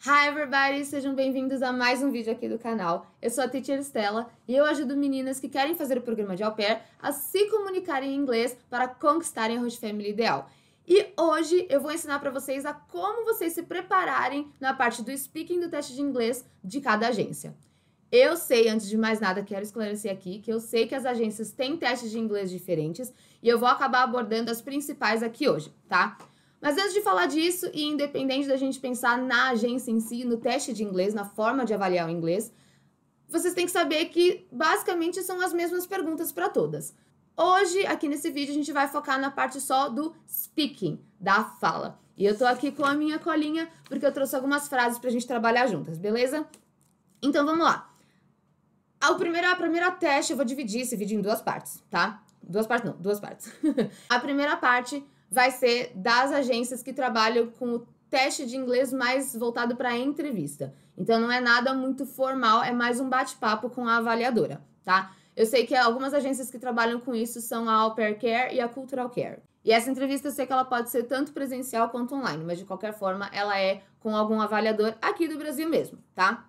Hi everybody, sejam bem-vindos a mais um vídeo aqui do canal. Eu sou a Teacher Stella e eu ajudo meninas que querem fazer o programa de au pair a se comunicarem em inglês para conquistarem a host family ideal. E hoje eu vou ensinar para vocês a como vocês se prepararem na parte do speaking do teste de inglês de cada agência. Eu sei, antes de mais nada, quero esclarecer aqui que eu sei que as agências têm testes de inglês diferentes e eu vou acabar abordando as principais aqui hoje, tá? Mas antes de falar disso, e independente da gente pensar na agência em si, no teste de inglês, na forma de avaliar o inglês, vocês têm que saber que basicamente são as mesmas perguntas para todas. Hoje, aqui nesse vídeo, a gente vai focar na parte só do speaking, da fala. E eu tô aqui com a minha colinha, porque eu trouxe algumas frases pra gente trabalhar juntas, beleza? Então, vamos lá. A primeira teste, eu vou dividir esse vídeo em duas partes, tá? Duas partes. A primeira parte vai ser das agências que trabalham com o teste de inglês mais voltado para a entrevista. Então, não é nada muito formal, é mais um bate-papo com a avaliadora, tá? Eu sei que algumas agências que trabalham com isso são a Au Pair Care e a Cultural Care. E essa entrevista eu sei que ela pode ser tanto presencial quanto online, mas de qualquer forma ela é com algum avaliador aqui do Brasil mesmo, tá?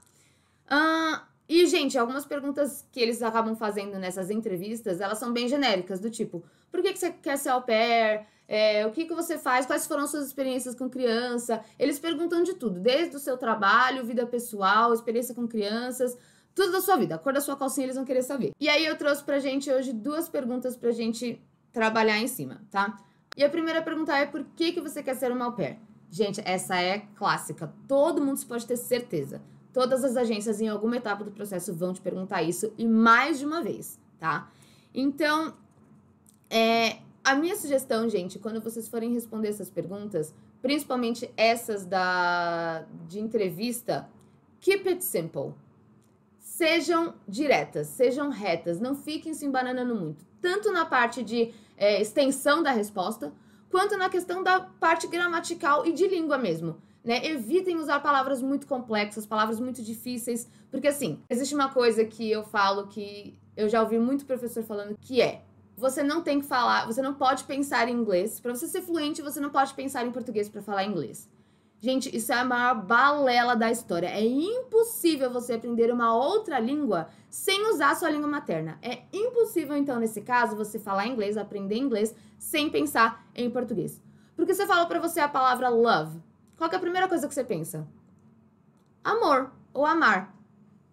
E, gente, algumas perguntas que eles acabam fazendo nessas entrevistas, elas são bem genéricas, do tipo, por que você quer ser au pair? O que você faz? Quais foram suas experiências com criança? Eles perguntam de tudo, desde o seu trabalho, vida pessoal, experiência com crianças, tudo da sua vida. A cor da sua calcinha eles vão querer saber. E aí eu trouxe pra gente hoje duas perguntas pra gente trabalhar em cima, tá? E a primeira pergunta é, por que você quer ser uma au pair? Gente, essa é clássica. Todo mundo pode ter certeza. Todas as agências, em alguma etapa do processo, vão te perguntar isso, e mais de uma vez, tá? Então, a minha sugestão, gente, quando vocês forem responder essas perguntas, principalmente essas de entrevista, keep it simple. Sejam diretas, sejam retas, não fiquem se embananando muito. Tanto na parte de extensão da resposta, quanto na questão da parte gramatical e de língua mesmo. Né? Evitem usar palavras muito complexas, palavras muito difíceis, porque assim, existe uma coisa que eu falo que eu já ouvi muito professor falando, que é, você não tem que falar, você não pode pensar em inglês, para você ser fluente, você não pode pensar em português para falar inglês. Gente, isso é a maior balela da história. É impossível você aprender uma outra língua sem usar a sua língua materna. É impossível, então, nesse caso, você falar inglês, aprender inglês, sem pensar em português. Porque você fala para você a palavra love. Qual que é a primeira coisa que você pensa? Amor ou amar.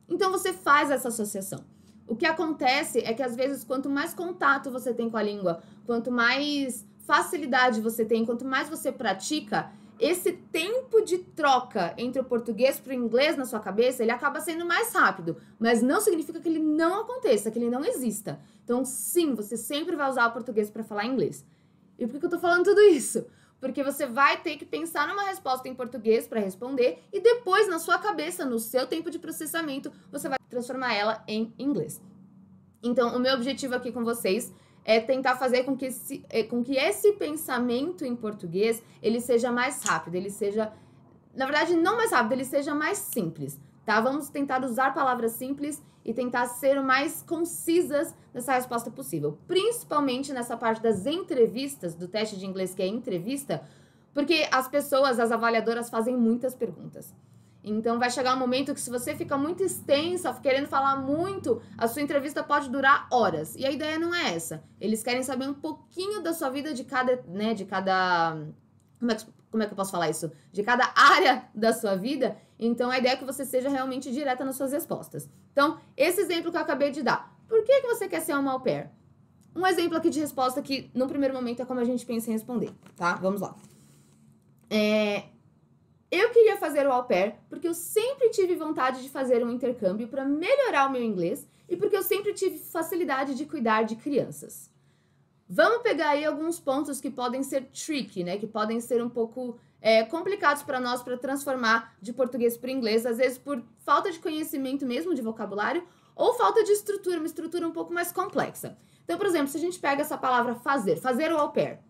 Então você faz essa associação. O que acontece é que às vezes quanto mais contato você tem com a língua, quanto mais facilidade você tem, quanto mais você pratica, esse tempo de troca entre o português para o inglês na sua cabeça, ele acaba sendo mais rápido, mas não significa que ele não aconteça, que ele não exista. Então sim, você sempre vai usar o português para falar inglês. E por que eu tô falando tudo isso? Porque você vai ter que pensar numa resposta em português para responder e depois, na sua cabeça, no seu tempo de processamento, você vai transformar ela em inglês. Então, o meu objetivo aqui com vocês é tentar fazer com que esse pensamento em português, ele seja mais rápido, ele seja, na verdade, não mais rápido, ele seja mais simples, tá? Vamos tentar usar palavras simples e tentar ser o mais concisas nessa resposta possível. Principalmente nessa parte das entrevistas, do teste de inglês que é entrevista, porque as pessoas, as avaliadoras fazem muitas perguntas. Então vai chegar um momento que se você fica muito extensa, querendo falar muito, a sua entrevista pode durar horas. E a ideia não é essa. Eles querem saber um pouquinho da sua vida de cada, como é que eu posso falar isso? De cada área da sua vida. Então, a ideia é que você seja realmente direta nas suas respostas. Então, esse exemplo que eu acabei de dar. Por que você quer ser uma au pair? Um exemplo aqui de resposta que, no primeiro momento, é como a gente pensa em responder, tá? Vamos lá. Eu queria fazer o au pair porque eu sempre tive vontade de fazer um intercâmbio para melhorar o meu inglês e porque eu sempre tive facilidade de cuidar de crianças. Vamos pegar aí alguns pontos que podem ser tricky, né? Que podem ser um pouco complicados para nós para transformar de português para inglês, às vezes por falta de conhecimento mesmo de vocabulário ou falta de estrutura, uma estrutura um pouco mais complexa. Então, por exemplo, se a gente pega essa palavra fazer o au pair,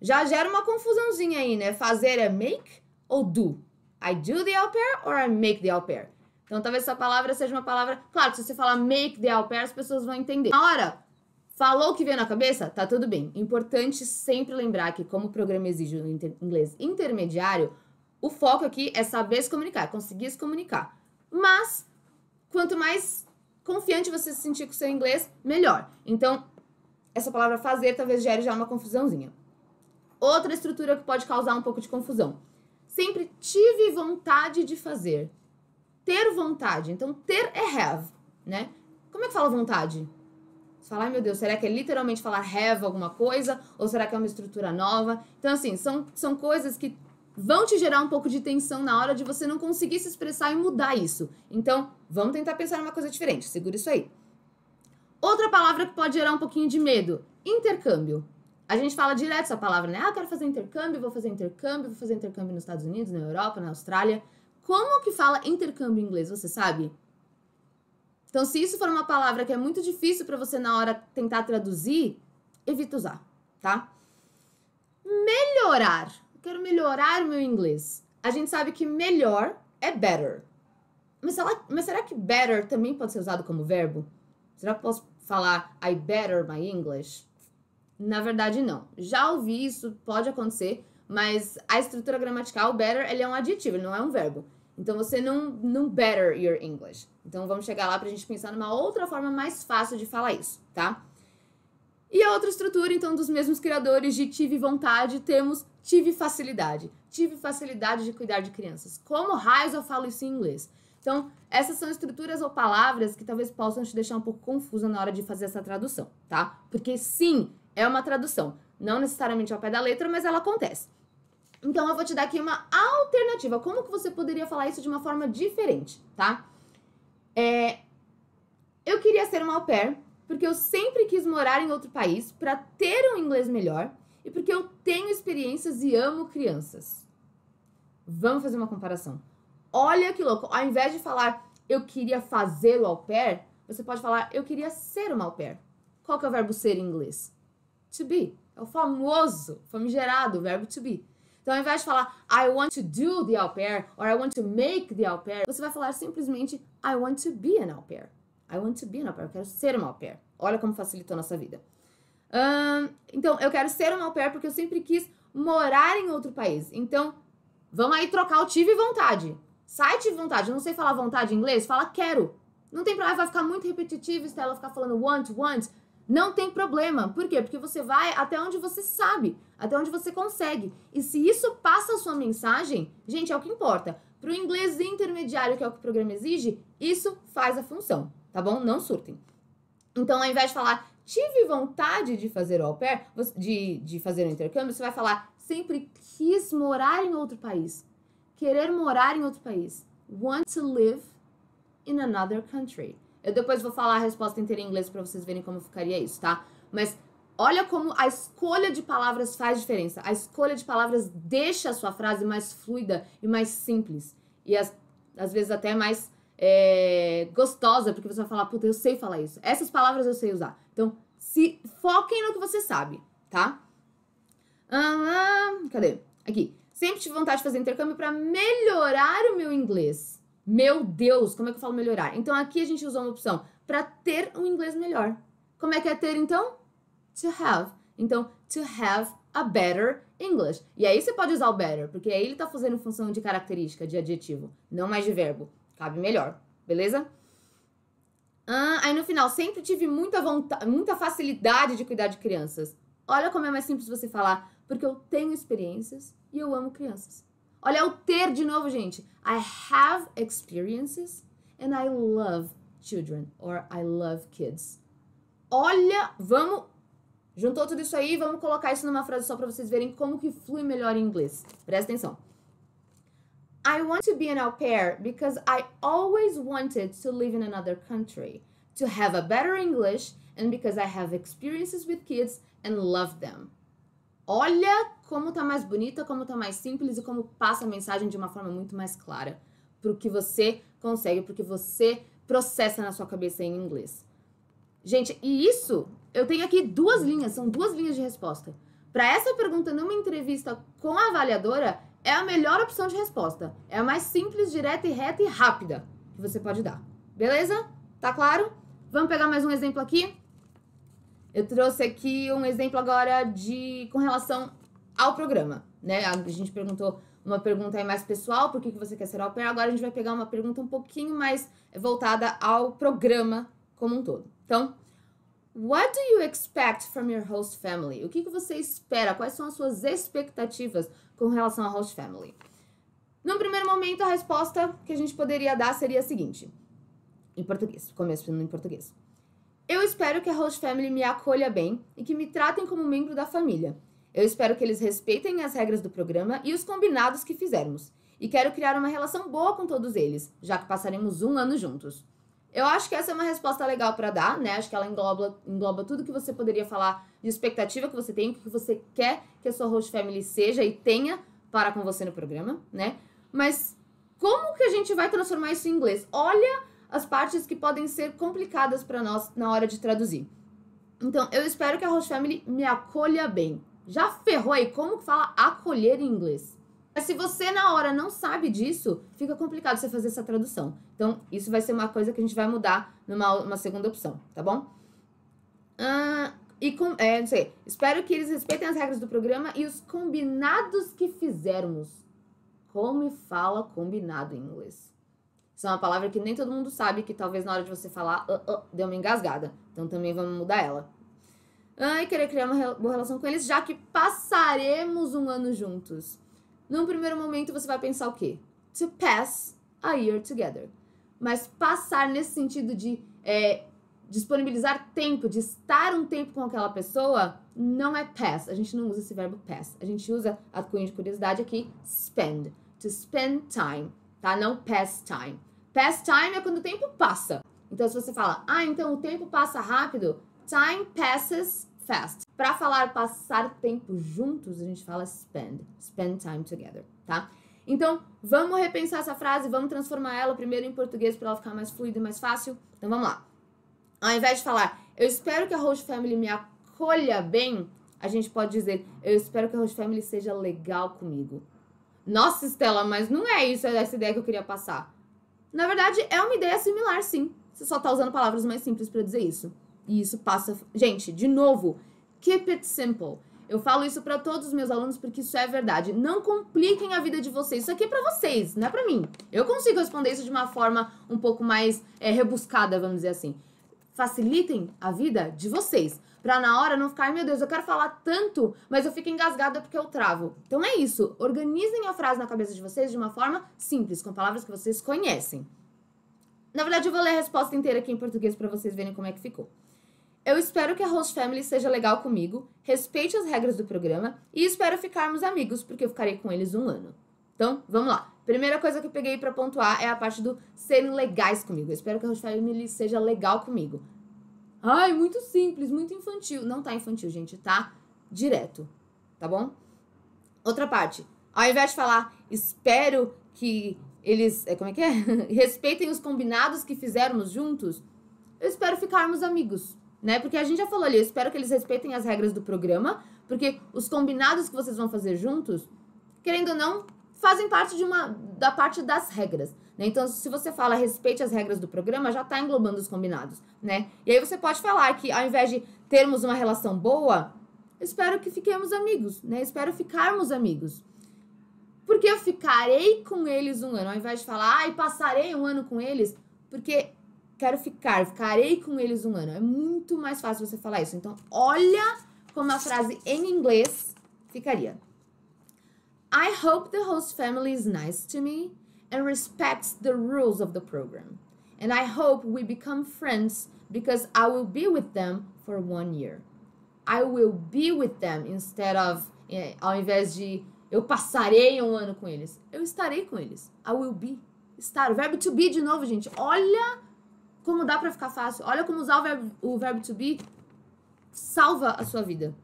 já gera uma confusãozinha aí, né? Fazer é make ou do? I do the au pair or I make the au pair? Então, talvez essa palavra seja uma palavra... Claro que se você falar make the au pair, as pessoas vão entender. Na hora... Falou o que veio na cabeça? Tá tudo bem. Importante sempre lembrar que, como o programa exige um inglês intermediário, O foco aqui é saber se comunicar, conseguir se comunicar. Mas, quanto mais confiante você se sentir com o seu inglês, melhor. Então, essa palavra fazer talvez gere já uma confusãozinha. Outra estrutura que pode causar um pouco de confusão. Sempre tive vontade de fazer. Ter vontade. Então, ter é have, né? Como é que fala vontade? Você fala, ai meu Deus, será que é literalmente falar have alguma coisa? Ou será que é uma estrutura nova? Então, assim, são coisas que vão te gerar um pouco de tensão na hora de você não conseguir se expressar e mudar isso. Então, vamos tentar pensar numa coisa diferente. Segura isso aí. Outra palavra que pode gerar um pouquinho de medo. Intercâmbio. A gente fala direto essa palavra, né? Ah, quero fazer intercâmbio, vou fazer intercâmbio nos Estados Unidos, na Europa, na Austrália. Como que fala intercâmbio em inglês, você sabe? Então, se isso for uma palavra que é muito difícil para você na hora tentar traduzir, evita usar, tá? Melhorar. Eu quero melhorar o meu inglês. A gente sabe que melhor é better. Mas será que better também pode ser usado como verbo? Será que eu posso falar I better my English? Na verdade, não. Já ouvi isso, pode acontecer, mas a estrutura gramatical, better, ele é um adjetivo, ele não é um verbo. Então, você não better your English. Então, vamos chegar lá pra gente pensar numa outra forma mais fácil de falar isso, tá? E a outra estrutura, então, dos mesmos criadores de tive vontade, temos tive facilidade. Tive facilidade de cuidar de crianças. Como raios eu falo isso em inglês? Então, essas são estruturas ou palavras que talvez possam te deixar um pouco confusa na hora de fazer essa tradução, tá? Porque sim, é uma tradução. Não necessariamente ao pé da letra, mas ela acontece. Então, eu vou te dar aqui uma alternativa. Como que você poderia falar isso de uma forma diferente, tá? Eu queria ser uma au pair porque eu sempre quis morar em outro país para ter um inglês melhor e porque eu tenho experiências e amo crianças. Vamos fazer uma comparação. Olha que louco. Ao invés de falar eu queria fazer o au pair, você pode falar eu queria ser uma au pair. Qual que é o verbo ser em inglês? To be. É o famoso, famigerado verbo to be. Então, ao invés de falar I want to do the au pair or I want to make the au pair, você vai falar simplesmente I want to be an au pair. I want to be an au pair. Eu quero ser uma au pair. Olha como facilitou a nossa vida. Então, eu quero ser uma au pair porque eu sempre quis morar em outro país. Então, vamos aí trocar o tive vontade. Sai tive vontade. Eu não sei falar vontade em inglês, fala quero. Não tem problema, vai ficar muito repetitivo, Estela, ficar falando want. Não tem problema. Por quê? Porque você vai até onde você sabe, até onde você consegue. E se isso passa a sua mensagem, gente, é o que importa. Para o inglês intermediário, que é o que o programa exige, isso faz a função, tá bom? Não surtem. Então, ao invés de falar tive vontade de fazer o au pair, de fazer o intercâmbio, você vai falar sempre quis morar em outro país. Querer morar em outro país. Want to live in another country. Eu depois vou falar a resposta inteira em inglês pra vocês verem como ficaria isso, tá? Mas olha como a escolha de palavras faz diferença. A escolha de palavras deixa a sua frase mais fluida e mais simples. E às vezes até mais gostosa, porque você vai falar, puta, eu sei falar isso. Essas palavras eu sei usar. Então, se foquem no que você sabe, tá? Cadê? Aqui. Sempre tive vontade de fazer intercâmbio pra melhorar o meu inglês. Meu Deus, como é que eu falo melhorar? Então, aqui a gente usou uma opção para ter um inglês melhor. Como é que é ter, então? To have. Então, to have a better English. E aí você pode usar o better, porque aí ele tá fazendo função de característica, de adjetivo, não mais de verbo. Cabe melhor, beleza? Aí no final, sempre tive muita vontade, muita facilidade de cuidar de crianças. Olha como é mais simples você falar, porque eu tenho experiências e eu amo crianças. Olha o ter de novo, gente. I have experiences and I love children or I love kids. Olha, juntou tudo isso aí, vamos colocar isso numa frase só para vocês verem como que flui melhor em inglês. Presta atenção. I want to be an au pair because I always wanted to live in another country, to have a better English and because I have experiences with kids and love them. Olha como tá mais bonita, como tá mais simples e como passa a mensagem de uma forma muito mais clara pro que você consegue, pro que você processa na sua cabeça em inglês. Gente, e isso, eu tenho aqui são duas linhas de resposta. Para essa pergunta numa entrevista com a avaliadora, é a melhor opção de resposta. É a mais simples, direta e reta e rápida que você pode dar. Beleza? Tá claro? Vamos pegar mais um exemplo aqui? Eu trouxe aqui um exemplo agora com relação ao programa, né? A gente perguntou uma pergunta aí mais pessoal, por que você quer ser au pair. Agora a gente vai pegar uma pergunta um pouquinho mais voltada ao programa como um todo. Então, what do you expect from your host family? O que você espera? Quais são as suas expectativas com relação à host family? No primeiro momento, a resposta que a gente poderia dar seria a seguinte. Em português, começo em português. Eu espero que a host family me acolha bem e que me tratem como membro da família. Eu espero que eles respeitem as regras do programa e os combinados que fizermos. E quero criar uma relação boa com todos eles, já que passaremos 1 ano juntos. Eu acho que essa é uma resposta legal para dar, né? Acho que ela engloba tudo que você poderia falar de expectativa que você tem, o que você quer que a sua host family seja e tenha para com você no programa, né? Mas como que a gente vai transformar isso em inglês? Olha as partes que podem ser complicadas para nós na hora de traduzir. Então, eu espero que a host family me acolha bem. Já ferrou aí como que fala acolher em inglês? Mas se você na hora não sabe disso, fica complicado você fazer essa tradução. Então, isso vai ser uma coisa que a gente vai mudar numa segunda opção, tá bom? Não sei, espero que eles respeitem as regras do programa e os combinados que fizermos. Como fala combinado em inglês? Isso é uma palavra que nem todo mundo sabe, que talvez na hora de você falar, deu uma engasgada. Então também vamos mudar ela. E querer criar uma boa relação com eles, já que passaremos 1 ano juntos. Num primeiro momento você vai pensar o quê? To pass a year together. Mas passar nesse sentido de disponibilizar tempo, de estar um tempo com aquela pessoa, não é pass. A gente não usa esse verbo pass. A gente usa, a cunha de curiosidade aqui, spend. To spend time, tá? Não pass time. Pass time é quando o tempo passa. Então, se você fala, então o tempo passa rápido, time passes fast. Para falar passar tempo juntos, a gente fala spend. Spend time together, tá? Então, vamos repensar essa frase, vamos transformar ela primeiro em português para ela ficar mais fluida e mais fácil. Então, vamos lá. Ao invés de falar, eu espero que a host family me acolha bem, a gente pode dizer, eu espero que a host family seja legal comigo. Nossa, Estela, mas não é isso essa ideia que eu queria passar. Na verdade, é uma ideia similar, sim. Você só tá usando palavras mais simples para dizer isso. E isso passa... Gente, de novo, keep it simple. Eu falo isso para todos os meus alunos porque isso é verdade. Não compliquem a vida de vocês. Isso aqui é para vocês, não é para mim. Eu consigo responder isso de uma forma um pouco mais rebuscada, vamos dizer assim. Facilitem a vida de vocês. Pra na hora não ficar, meu Deus, eu quero falar tanto, mas eu fico engasgada porque eu travo. Então é isso. Organizem a frase na cabeça de vocês de uma forma simples, com palavras que vocês conhecem. Na verdade, eu vou ler a resposta inteira aqui em português pra vocês verem como é que ficou. Eu espero que a host family seja legal comigo, respeite as regras do programa e espero ficarmos amigos, porque eu ficarei com eles 1 ano. Então, vamos lá. Primeira coisa que eu peguei pra pontuar é a parte do serem legais comigo. Eu espero que a host family seja legal comigo. Ai, muito simples, muito infantil. Não tá infantil, gente, tá direto, tá bom? Outra parte. Ao invés de falar, espero que eles, respeitem os combinados que fizermos juntos, eu espero ficarmos amigos, né? Porque a gente já falou ali, eu espero que eles respeitem as regras do programa, porque os combinados que vocês vão fazer juntos, querendo ou não, fazem parte da parte das regras, né? Então, se você fala respeite as regras do programa, já tá englobando os combinados, né? E aí você pode falar que, ao invés de termos uma relação boa, espero que fiquemos amigos, né? Espero ficarmos amigos. Porque eu ficarei com eles 1 ano, ao invés de falar, passarei 1 ano com eles, porque quero ficarei com eles 1 ano. É muito mais fácil você falar isso. Então, olha como a frase em inglês ficaria. I hope the host family is nice to me and respects the rules of the program. And I hope we become friends because I will be with them for 1 year. I will be with them instead of, ao invés de eu passarei 1 ano com eles. Eu estarei com eles. I will be. Estar. O verbo to be de novo, gente. Olha como dá pra ficar fácil. Olha como usar o verbo to be salva a sua vida.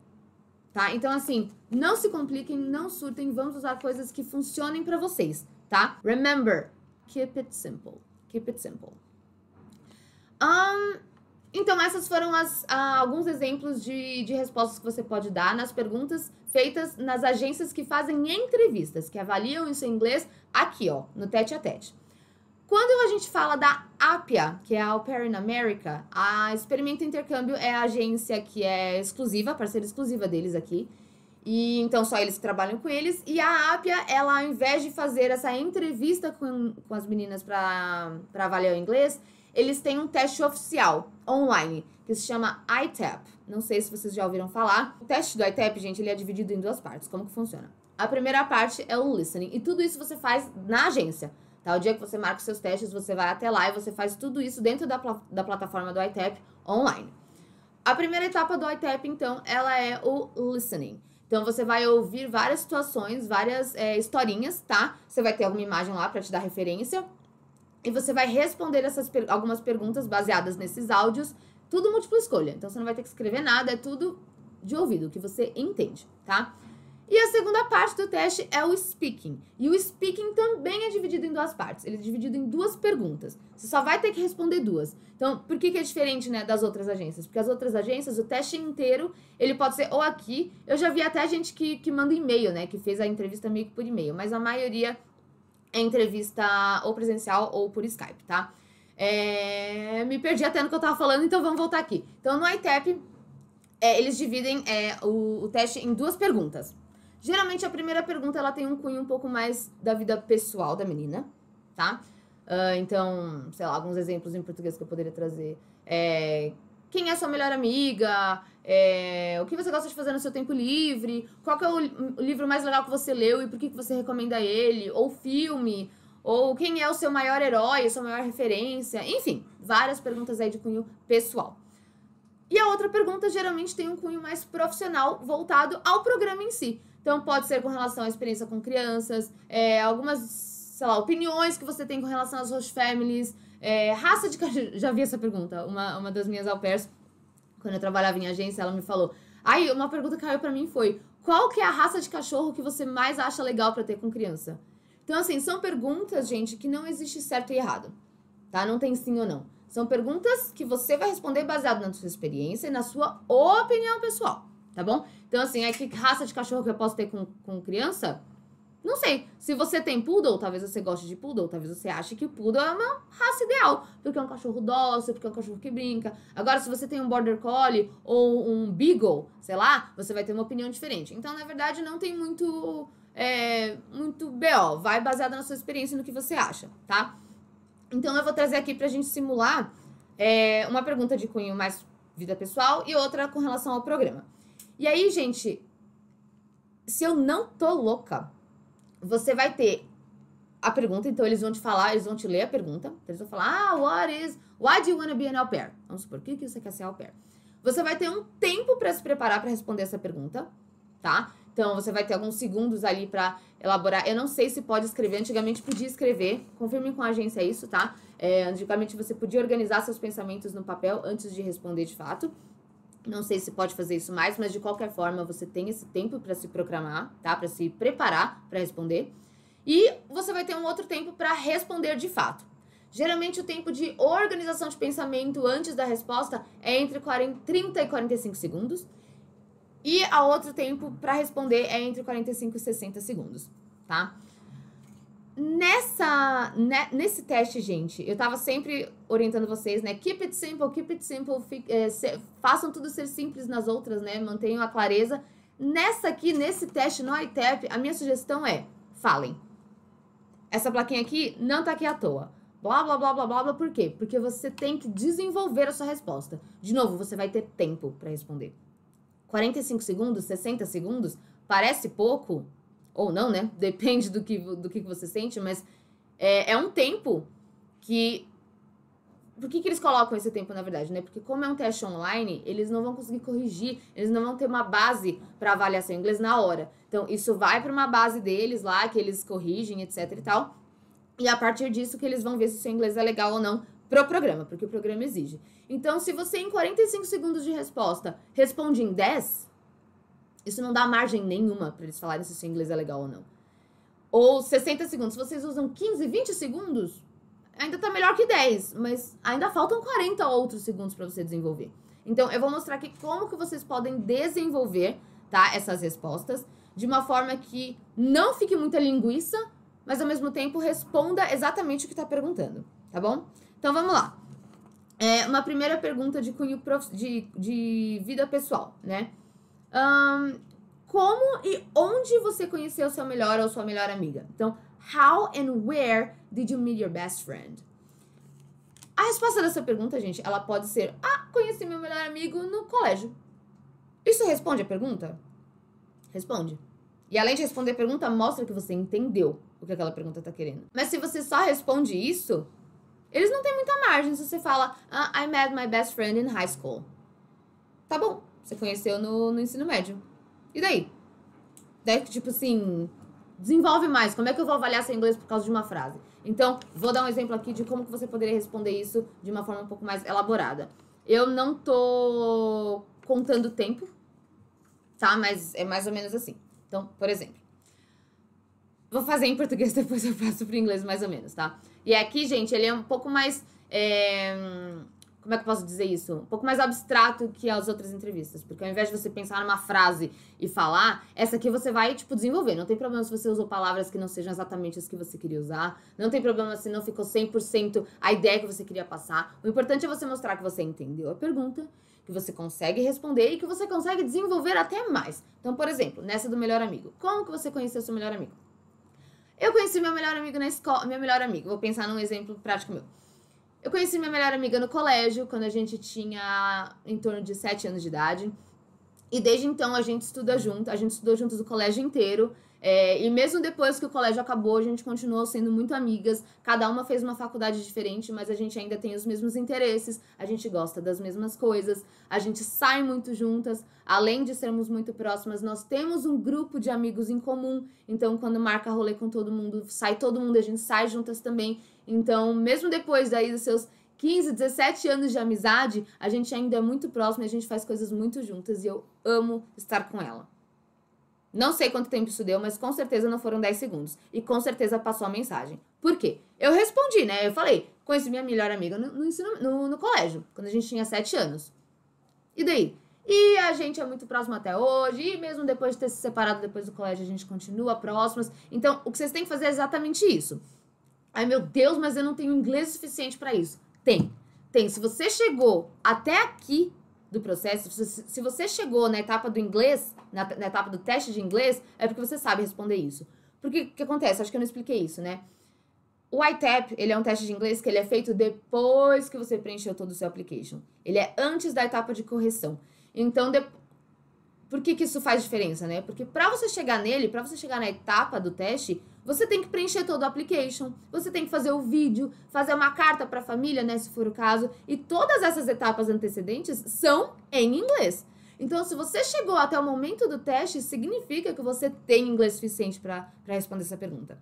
Tá? Então, assim, não se compliquem, não surtem, vamos usar coisas que funcionem pra vocês, tá? Remember, keep it simple. Keep it simple. Então, essas foram alguns exemplos de respostas que você pode dar nas perguntas feitas nas agências que fazem entrevistas, que avaliam isso em inglês aqui, ó, no Tete a Tete. Quando a gente fala da APIA, que é a Au Pair in America, a Experimenta Intercâmbio é a agência que é exclusiva, parceira exclusiva deles aqui. E então só eles que trabalham com eles. E a Appia, ela ao invés de fazer essa entrevista com as meninas para avaliar o inglês, eles têm um teste oficial online que se chama ITAP. Não sei se vocês já ouviram falar. O teste do ITAP, gente, ele é dividido em duas partes. Como que funciona? A primeira parte é o listening. E tudo isso você faz na agência. Tá? O dia que você marca os seus testes, você vai até lá e você faz tudo isso dentro da plataforma do ITAP online. A primeira etapa do ITAP, então, ela é o listening. Então, você vai ouvir várias situações, várias historinhas, tá? Você vai ter alguma imagem lá pra te dar referência. E você vai responder algumas perguntas baseadas nesses áudios. Tudo múltipla escolha. Então, você não vai ter que escrever nada, é tudo de ouvido, que você entende, tá? E a segunda parte do teste é o speaking. E o speaking também é dividido em duas partes. Ele é dividido em duas perguntas. Você só vai ter que responder duas. Então, por que é diferente, né, das outras agências? Porque as outras agências, o teste inteiro, ele pode ser ou aqui. Eu já vi até gente que manda e-mail, né, que fez a entrevista meio que por e-mail. Mas a maioria é entrevista ou presencial ou por Skype, tá? Me perdi até no que eu tava falando, então vamos voltar aqui. Então, no ITAP, eles dividem o teste em duas perguntas. Geralmente, a primeira pergunta, ela tem um cunho um pouco mais da vida pessoal da menina, tá? Então, sei lá, alguns exemplos em português que eu poderia trazer. Quem é sua melhor amiga? O que você gosta de fazer no seu tempo livre? Qual que é o livro mais legal que você leu e por que você recomenda ele? Ou filme? Ou quem é o seu maior herói, a sua maior referência? Enfim, várias perguntas aí de cunho pessoal. E a outra pergunta geralmente tem um cunho mais profissional voltado ao programa em si. Então, pode ser com relação à experiência com crianças, algumas, sei lá, opiniões que você tem com relação às host families, raça de cachorro. Já vi essa pergunta, uma das minhas au pairs, quando eu trabalhava em agência, ela me falou. Aí, uma pergunta que caiu pra mim foi, qual que é a raça de cachorro que você mais acha legal pra ter com criança? Então, assim, são perguntas, gente, que não existe certo e errado, tá? Não tem sim ou não. São perguntas que você vai responder baseado na sua experiência e na sua opinião pessoal, tá bom? Então, assim, que raça de cachorro que eu posso ter com criança? Não sei. Se você tem poodle, talvez você goste de poodle, talvez você ache que o poodle é uma raça ideal, porque é um cachorro dócil, porque é um cachorro que brinca. Agora, se você tem um border collie ou um beagle, sei lá, você vai ter uma opinião diferente. Então, na verdade, não tem muito BO. Vai baseado na sua experiência e no que você acha, tá? Então, eu vou trazer aqui pra gente simular uma pergunta de cunho mais vida pessoal e outra com relação ao programa. E aí, gente, se eu não tô louca, você vai ter a pergunta, então eles vão te falar, eles vão te ler a pergunta. Então eles vão falar, why do you wanna be an au pair? Vamos supor, o que você quer ser au pair? Você vai ter um tempo pra se preparar pra responder essa pergunta, tá? Então você vai ter alguns segundos ali pra elaborar. Eu não sei se pode escrever, antigamente podia escrever, confirmem com a agência isso, tá? Antigamente você podia organizar seus pensamentos no papel antes de responder de fato. Não sei se pode fazer isso mais, mas de qualquer forma você tem esse tempo para se programar, tá? Para se preparar para responder. E você vai ter um outro tempo para responder de fato. Geralmente o tempo de organização de pensamento antes da resposta é entre 30 e 45 segundos. E a outro tempo para responder é entre 45 e 60 segundos, tá? Nesse teste, gente, eu tava sempre orientando vocês, né? Keep it simple, façam tudo ser simples nas outras, né? Mantenham a clareza. Nesse teste, no ITAP, a minha sugestão é, falem. Essa plaquinha aqui não tá aqui à toa. Blá, blá, blá, blá, blá, blá. Por quê? Porque você tem que desenvolver a sua resposta. De novo, você vai ter tempo para responder. 45 segundos, 60 segundos, parece pouco... Ou não, né? Depende do que você sente, mas é um tempo que... Por que eles colocam esse tempo, na verdade, né? Porque como é um teste online, eles não vão conseguir corrigir, eles não vão ter uma base para avaliação em inglês na hora. Então, isso vai para uma base deles lá, que eles corrigem, etc e tal. E a partir disso que eles vão ver se o seu inglês é legal ou não pro programa, porque o programa exige. Então, se você em 45 segundos de resposta responde em 10... Isso não dá margem nenhuma para eles falarem se o seu inglês é legal ou não. Ou 60 segundos. Se vocês usam 15, 20 segundos, ainda tá melhor que 10. Mas ainda faltam 40 outros segundos para você desenvolver. Então, eu vou mostrar aqui como que vocês podem desenvolver, tá, essas respostas de uma forma que não fique muita linguiça, mas ao mesmo tempo responda exatamente o que tá perguntando, tá bom? Então, vamos lá. Uma primeira pergunta de cunho de vida pessoal, né? como e onde você conheceu seu melhor ou sua melhor amiga. Então, how and where did you meet your best friend? A resposta dessa pergunta, gente, ela pode ser, conheci meu melhor amigo no colégio. Isso responde a pergunta? Responde. E além de responder a pergunta, mostra que você entendeu o que aquela pergunta tá querendo. Mas se você só responde isso, eles não têm muita margem se você fala, I met my best friend in high school. Tá bom, você conheceu no ensino médio. E daí? Daí, tipo assim, desenvolve mais. Como é que eu vou avaliar seu inglês por causa de uma frase? Então, vou dar um exemplo aqui de como que você poderia responder isso de uma forma um pouco mais elaborada. Eu não tô contando tempo, tá? Mas é mais ou menos assim. Então, por exemplo, vou fazer em português, depois eu passo pro inglês mais ou menos, tá? E aqui, gente, ele é um pouco mais... como é que eu posso dizer isso? Um pouco mais abstrato que as outras entrevistas. Porque ao invés de você pensar numa frase e falar, essa aqui você vai, tipo, desenvolver. Não tem problema se você usou palavras que não sejam exatamente as que você queria usar. Não tem problema se não ficou 100% a ideia que você queria passar. O importante é você mostrar que você entendeu a pergunta, que você consegue responder e que você consegue desenvolver até mais. Então, por exemplo, nessa do melhor amigo. Como que você conheceu seu melhor amigo? Eu conheci meu melhor amigo na escola. Meu melhor amigo, vou pensar num exemplo prático meu. Eu conheci minha melhor amiga no colégio, quando a gente tinha em torno de 7 anos de idade. E desde então a gente estuda junto, a gente estudou juntos o colégio inteiro. E mesmo depois que o colégio acabou, a gente continuou sendo muito amigas. Cada uma fez uma faculdade diferente, mas a gente ainda tem os mesmos interesses. A gente gosta das mesmas coisas. A gente sai muito juntas. Além de sermos muito próximas, nós temos um grupo de amigos em comum. Então, quando marca rolê com todo mundo, sai todo mundo, a gente sai juntas também. Então, mesmo depois daí dos seus 15, 17 anos de amizade, a gente ainda é muito próximo e a gente faz coisas muito juntas. E eu amo estar com ela. Não sei quanto tempo isso deu, mas com certeza não foram 10 segundos. E com certeza passou a mensagem. Por quê? Eu respondi, né? Eu falei, conheci minha melhor amiga no colégio, quando a gente tinha 7 anos. E daí? E a gente é muito próximo até hoje, e mesmo depois de ter se separado depois do colégio, a gente continua próximas. Então, o que vocês têm que fazer é exatamente isso. Ai, meu Deus, mas eu não tenho inglês suficiente pra isso. Tem. Se você chegou até aqui do processo, se você chegou na etapa do inglês, na etapa do teste de inglês, é porque você sabe responder isso. Porque o que acontece? Acho que eu não expliquei isso, né? O ITAP, ele é um teste de inglês que ele é feito depois que você preencheu todo o seu application. Ele é antes da etapa de correção. Então, por que isso faz diferença, né? Porque pra você chegar nele, pra você chegar na etapa do teste, você tem que preencher todo o application, você tem que fazer o vídeo, fazer uma carta pra família, né, se for o caso, e todas essas etapas antecedentes são em inglês. Então, se você chegou até o momento do teste, significa que você tem inglês suficiente pra responder essa pergunta.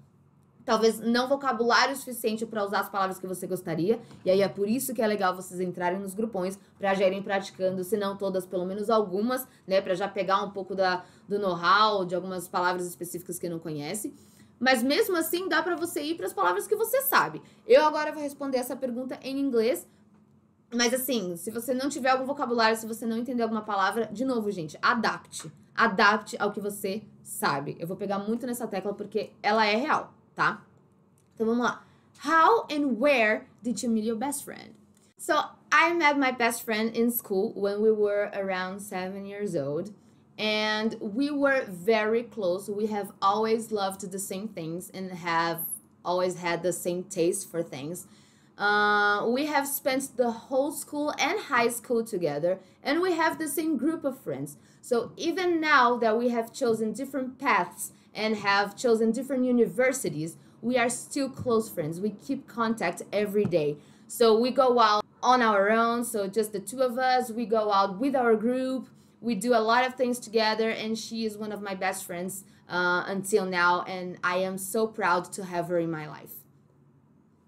Talvez não vocabulário suficiente para usar as palavras que você gostaria, e aí é por isso que é legal vocês entrarem nos grupões para já irem praticando, se não todas, pelo menos algumas, né, para já pegar um pouco do know-how, de algumas palavras específicas que não conhece. Mas mesmo assim, dá para você ir para as palavras que você sabe. Eu agora vou responder essa pergunta em inglês, mas assim, se você não tiver algum vocabulário, se você não entender alguma palavra, de novo, gente, adapte. Adapte ao que você sabe. Eu vou pegar muito nessa tecla porque ela é real, tá? Então vamos lá. How and where did you meet your best friend? So, I met my best friend in school when we were around 7 years old. And we were very close. We have always loved the same things and have always had the same taste for things. We have spent the whole school and high school together, and we have the same group of friends. So even now that we have chosen different paths and have chosen different universities, we are still close friends. We keep contact every day. So we go out on our own, so just the two of us. We go out with our group. We do a lot of things together, and she is one of my best friends until now, and I am so proud to have her in my life.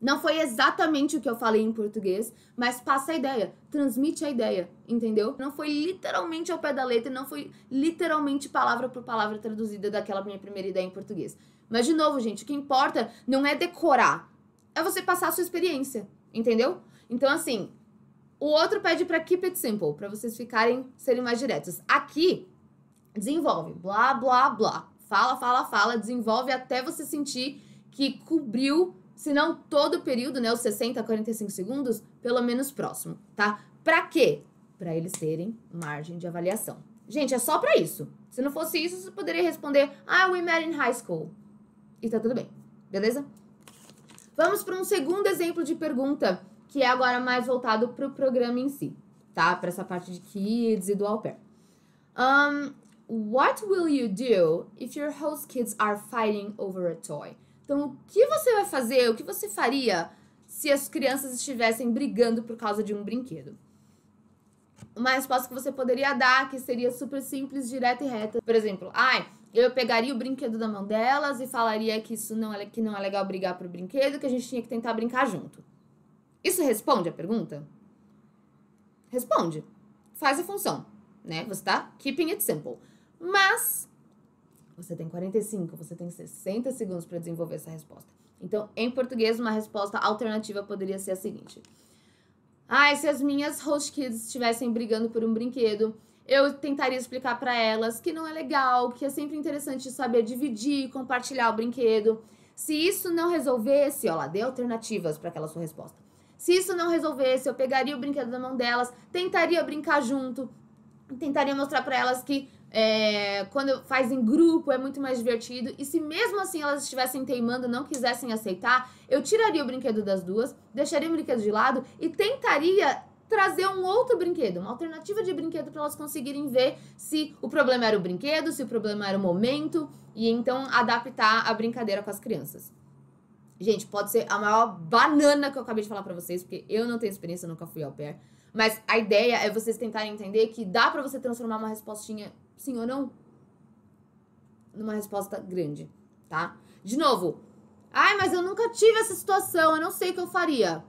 Não foi exatamente o que eu falei em português, mas passa a ideia, transmite a ideia, entendeu? Não foi literalmente ao pé da letra, não foi literalmente palavra por palavra traduzida daquela minha primeira ideia em português. Mas, de novo, gente, o que importa não é decorar, é você passar a sua experiência, entendeu? Então, assim, o outro pede pra keep it simple, pra vocês serem mais diretos. Aqui, desenvolve, blá, blá, blá. Fala, desenvolve até você sentir que cobriu, se não todo o período, né, os 60 a 45 segundos, pelo menos próximo, tá? Pra quê? Pra eles terem margem de avaliação. Gente, é só pra isso. Se não fosse isso, você poderia responder, we met in high school. E tá tudo bem, beleza? Vamos para um segundo exemplo de pergunta, que é agora mais voltado pro programa em si, tá? Pra essa parte de kids e do au pair. What will you do if your host kids are fighting over a toy? Então, o que você vai fazer, o que você faria se as crianças estivessem brigando por causa de um brinquedo? Uma resposta que você poderia dar, que seria super simples, direta e reta. Por exemplo, eu pegaria o brinquedo da mão delas e falaria que que não é legal brigar por brinquedo, que a gente tinha que tentar brincar junto. Isso responde a pergunta? Responde. Faz a função, né? Você tá keeping it simple. Mas você tem 45, você tem 60 segundos para desenvolver essa resposta. Então, em português, uma resposta alternativa poderia ser a seguinte. Se as minhas host kids estivessem brigando por um brinquedo, eu tentaria explicar para elas que não é legal, que é sempre interessante saber dividir, compartilhar o brinquedo. Se isso não resolvesse, dê alternativas para aquela sua resposta. Se isso não resolvesse, eu pegaria o brinquedo da mão delas, tentaria brincar junto, tentaria mostrar para elas que quando faz em grupo é muito mais divertido. E se mesmo assim elas estivessem teimando, não quisessem aceitar, eu tiraria o brinquedo das duas, deixaria o brinquedo de lado e tentaria trazer um outro brinquedo, uma alternativa de brinquedo para elas conseguirem ver se o problema era o brinquedo, se o problema era o momento, e então adaptar a brincadeira com as crianças. Gente, pode ser a maior banana que eu acabei de falar pra vocês, porque eu não tenho experiência, nunca fui au pair. Mas a ideia é vocês tentarem entender que dá pra você transformar uma respostinha sim ou não numa resposta grande, tá? De novo, mas eu nunca tive essa situação, eu não sei o que eu faria.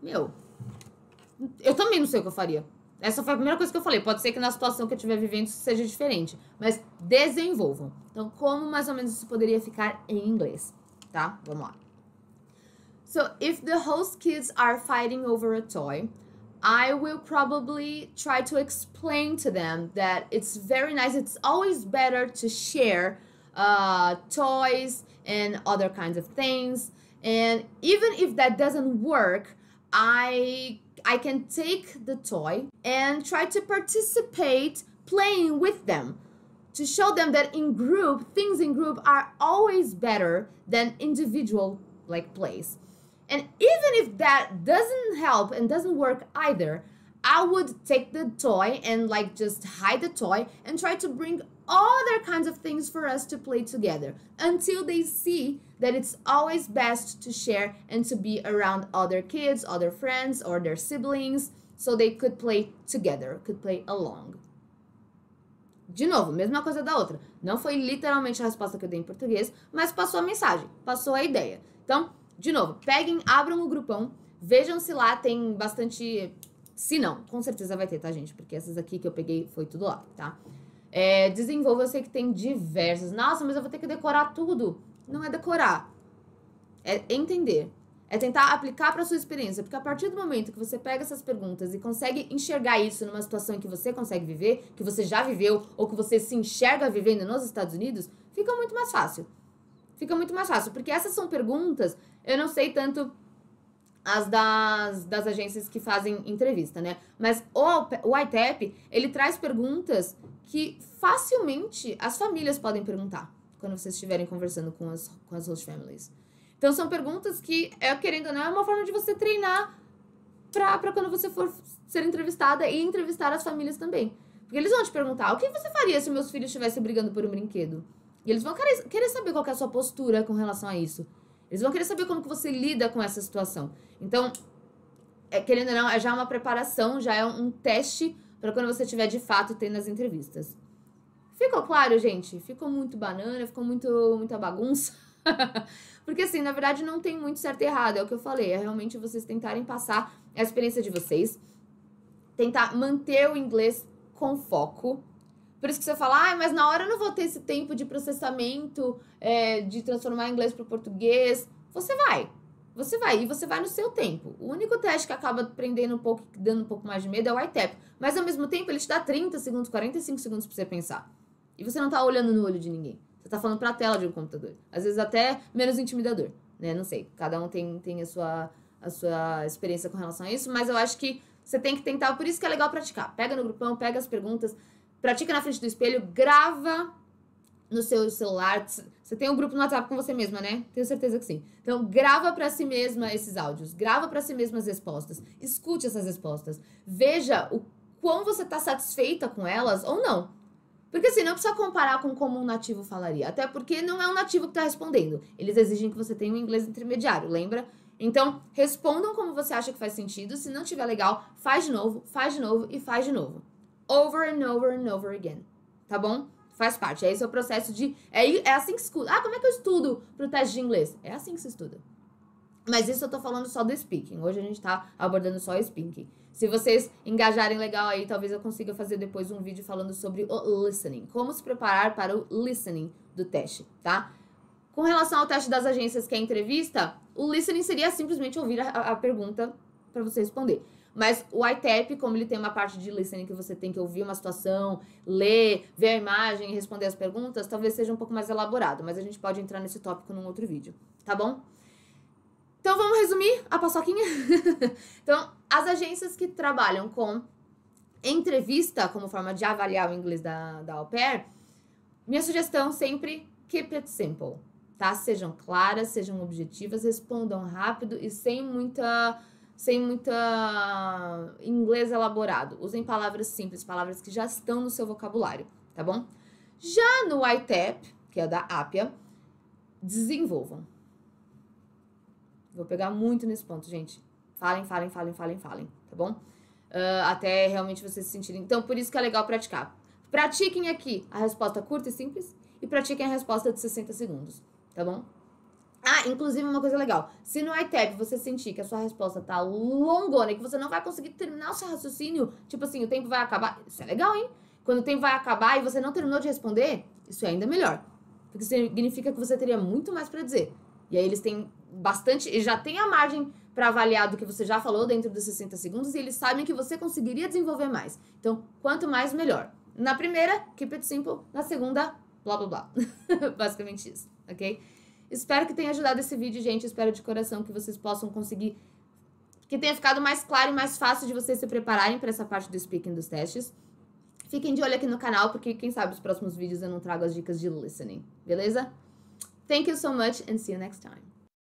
Eu também não sei o que eu faria. Essa foi a primeira coisa que eu falei. Pode ser que na situação que eu estiver vivendo isso seja diferente, mas desenvolvam. Então, como mais ou menos isso poderia ficar em inglês, tá? Vamos lá. So, if the host kids are fighting over a toy, I will probably try to explain to them that it's very nice. It's always better to share toys and other kinds of things. And even if that doesn't work, I can take the toy and try to participate playing with them to show them that things in group are always better than individual plays. And even if that doesn't help and doesn't work either, I would take the toy and just hide the toy and try to bring other kinds of things for us to play together until they see that it's always best to share and to be around other kids, other friends, or their siblings, so they could play together, could play along. De novo, mesma coisa da outra. Não foi literalmente a resposta que eu dei em português, mas passou a mensagem, passou a ideia. Então, de novo, abram o grupão, vejam se lá tem bastante... Se não, com certeza vai ter, tá, gente? Porque essas aqui que eu peguei foi tudo lá, tá? Desenvolva, eu sei que tem diversas. Nossa, mas eu vou ter que decorar tudo. Não é decorar. É entender. É tentar aplicar para sua experiência. Porque a partir do momento que você pega essas perguntas e consegue enxergar isso numa situação em que você consegue viver, que você já viveu, ou que você se enxerga vivendo nos Estados Unidos, fica muito mais fácil. Fica muito mais fácil. Porque essas são perguntas, eu não sei tanto as das agências que fazem entrevista, né? Mas o ITEP, ele traz perguntas que facilmente as famílias podem perguntar quando vocês estiverem conversando com as host families. Então, são perguntas que, querendo ou não, é uma forma de você treinar pra quando você for ser entrevistada e entrevistar as famílias também. Porque eles vão te perguntar, o que você faria se meus filhos estivessem brigando por um brinquedo? E eles vão querer saber qual que é a sua postura com relação a isso. Eles vão querer saber como que você lida com essa situação. Então, querendo ou não, é já uma preparação, já é um teste para quando você estiver de fato tendo as entrevistas. Ficou claro, gente? Ficou muito banana, ficou muita bagunça. Porque assim, na verdade não tem muito certo e errado, é o que eu falei. É realmente vocês tentarem passar a experiência de vocês. Tentar manter o inglês com foco. Por isso que você fala, mas na hora eu não vou ter esse tempo de processamento, de transformar inglês para o português. Você vai, e você vai no seu tempo. O único teste que acaba prendendo um pouco, dando um pouco mais de medo é o ITEP. Mas ao mesmo tempo ele te dá 30 segundos, 45 segundos para você pensar. E você não tá olhando no olho de ninguém. Você tá falando pra tela de um computador. Às vezes até menos intimidador, né? Não sei, cada um tem a sua experiência com relação a isso, mas eu acho que você tem que tentar, por isso que é legal praticar. Pega no grupão, pega as perguntas, pratica na frente do espelho, grava no seu celular. Você tem um grupo no WhatsApp com você mesma, né? Tenho certeza que sim. Então, grava pra si mesma esses áudios. Grava pra si mesma as respostas. Escute essas respostas. Veja o quão você tá satisfeita com elas ou não. Porque assim, não precisa comparar com como um nativo falaria. Até porque não é um nativo que tá respondendo. Eles exigem que você tenha um inglês intermediário, lembra? Então, respondam como você acha que faz sentido. Se não tiver legal, faz de novo e faz de novo. Over and over and over again. Tá bom? Faz parte. Esse é o processo de... É assim que se estuda. Ah, como é que eu estudo pro teste de inglês? É assim que se estuda. Mas isso eu tô falando só do speaking. Hoje a gente tá abordando só o speaking. Se vocês engajarem legal aí, talvez eu consiga fazer depois um vídeo falando sobre o listening. Como se preparar para o listening do teste, tá? Com relação ao teste das agências, que é a entrevista, o listening seria simplesmente ouvir a pergunta para você responder. Mas o ITAP, como ele tem uma parte de listening que você tem que ouvir uma situação, ler, ver a imagem e responder as perguntas, talvez seja um pouco mais elaborado. Mas a gente pode entrar nesse tópico num outro vídeo, tá bom? Então vamos resumir a paçoquinha? Então, as agências que trabalham com entrevista como forma de avaliar o inglês da au pair, minha sugestão sempre, keep it simple, tá? Sejam claras, sejam objetivas, respondam rápido e sem muita inglês elaborado. Usem palavras simples, palavras que já estão no seu vocabulário, tá bom? Já no ITAP, que é da Appia, desenvolvam. Vou pegar muito nesse ponto, gente. Falem, tá bom? Até realmente vocês se sentirem... Então, por isso que é legal praticar. Pratiquem aqui a resposta curta e simples e pratiquem a resposta de 60 segundos, tá bom? Ah, inclusive uma coisa legal. Se no ITAP você sentir que a sua resposta tá longona e que você não vai conseguir terminar o seu raciocínio, tipo assim, o tempo vai acabar... Isso é legal, hein? Quando o tempo vai acabar e você não terminou de responder, isso é ainda melhor. Porque significa que você teria muito mais pra dizer. E aí eles têm bastante... E já tem a margem pra avaliar do que você já falou dentro dos 60 segundos e eles sabem que você conseguiria desenvolver mais. Então, quanto mais, melhor. Na primeira, keep it simple. Na segunda, blá, blá, blá. Basicamente isso, ok? Espero que tenha ajudado esse vídeo, gente. Espero de coração que vocês possam conseguir... Que tenha ficado mais claro e mais fácil de vocês se prepararem para essa parte do speaking dos testes. Fiquem de olho aqui no canal, porque quem sabe os próximos vídeos eu não trago as dicas de listening. Beleza? Thank you so much and see you next time.